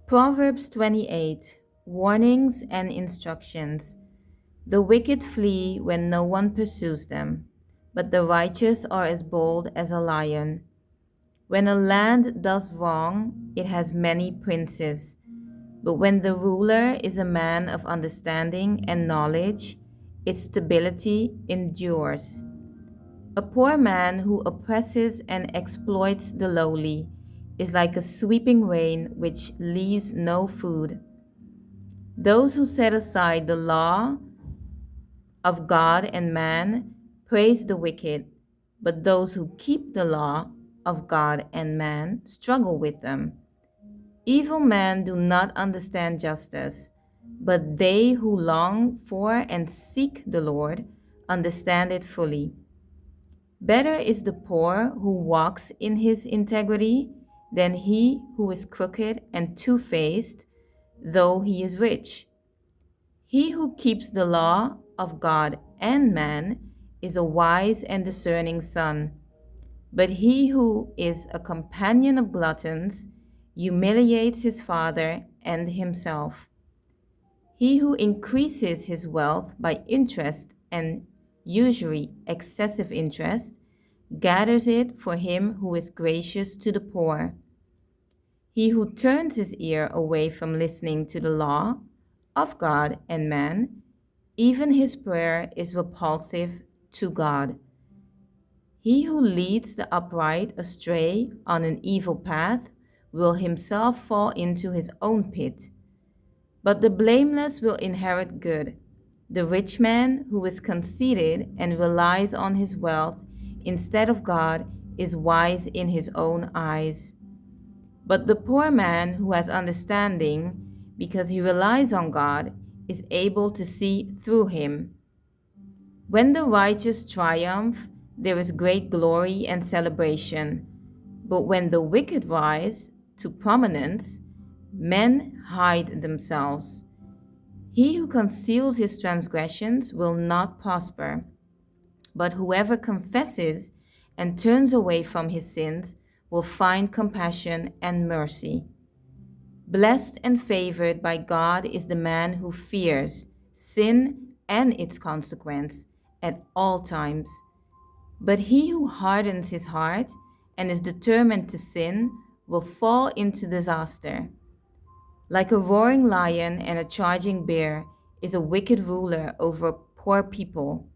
Proverbs 28. Warnings and instructions. The wicked flee when no one pursues them, but the righteous are as bold as a lion. When a land does wrong, it has many princes. But when the ruler is a man of understanding and knowledge, its stability endures. A poor man who oppresses and exploits the lowly is like a sweeping rain which leaves no food. Those who set aside the law of God and man praise the wicked, but those who keep the law of God and man struggle with them. Evil men do not understand justice, but they who long for and seek the Lord understand it fully. Better is the poor who walks in his integrity than he who is crooked and two faced, though he is rich. He who keeps the law of God and man is a wise and discerning son. But he who is a companion of gluttons humiliates his father and himself. He who increases his wealth by interest and usury, excessive interest, gathers it for him who is gracious to the poor. He who turns his ear away from listening to the law of God and man, even his prayer is repulsive to God. He who leads the upright astray on an evil path will himself fall into his own pit. But the blameless will inherit good. The rich man who is conceited and relies on his wealth instead of God is wise in his own eyes. But the poor man who has understanding, because he relies on God, is able to see through him. When the righteous triumph, there is great glory and celebration. But when the wicked rise to prominence, men hide themselves. He who conceals his transgressions will not prosper, but whoever confesses and turns away from his sins will find compassion and mercy. Blessed and favored by God is the man who fears sin and its consequence at all times. But he who hardens his heart and is determined to sin will fall into disaster. Like a roaring lion and a charging bear is a wicked ruler over poor people.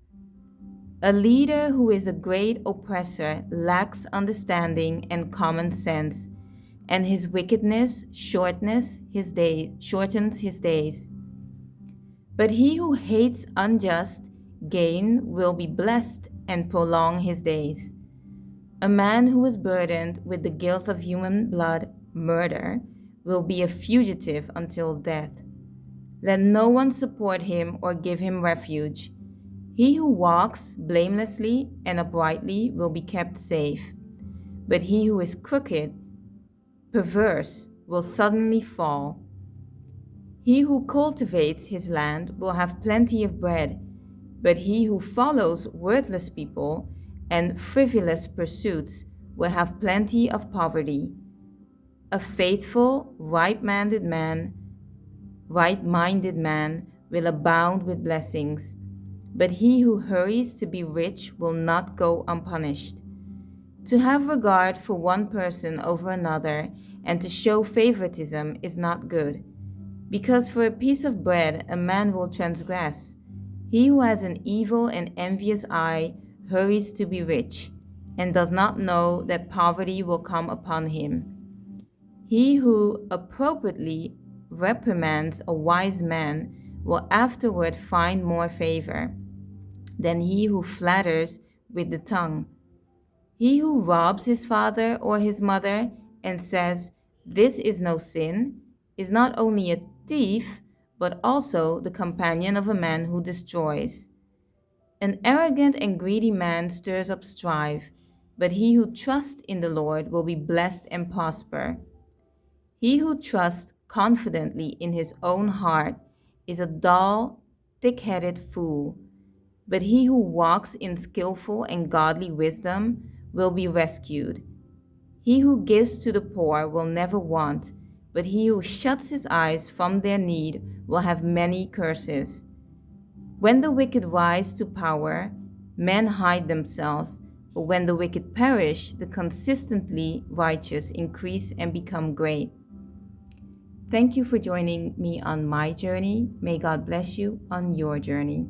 A leader who is a great oppressor lacks understanding and common sense, and his wickedness shortens his days. But he who hates unjust gain will be blessed and prolong his days. A man who is burdened with the guilt of human blood, murder, will be a fugitive until death. Let no one support him or give him refuge. He who walks blamelessly and uprightly will be kept safe, but he who is crooked, perverse, will suddenly fall. He who cultivates his land will have plenty of bread, but he who follows worthless people and frivolous pursuits will have plenty of poverty. A faithful, right-minded man will abound with blessings, but he who hurries to be rich will not go unpunished. To have regard for one person over another and to show favoritism is not good, because for a piece of bread a man will transgress. He who has an evil and envious eye hurries to be rich, and does not know that poverty will come upon him. He who appropriately reprimands a wise man will afterward find more favor than he who flatters with the tongue. He who robs his father or his mother and says, "This is no sin," is not only a thief, but also the companion of a man who destroys. An arrogant and greedy man stirs up strife, but he who trusts in the Lord will be blessed and prosper. He who trusts confidently in his own heart is a dull, thick-headed fool, but he who walks in skillful and godly wisdom will be rescued. He who gives to the poor will never want, but he who shuts his eyes from their need will have many curses. When the wicked rise to power, men hide themselves, but when the wicked perish, the consistently righteous increase and become great. Thank you for joining me on my journey. May God bless you on your journey.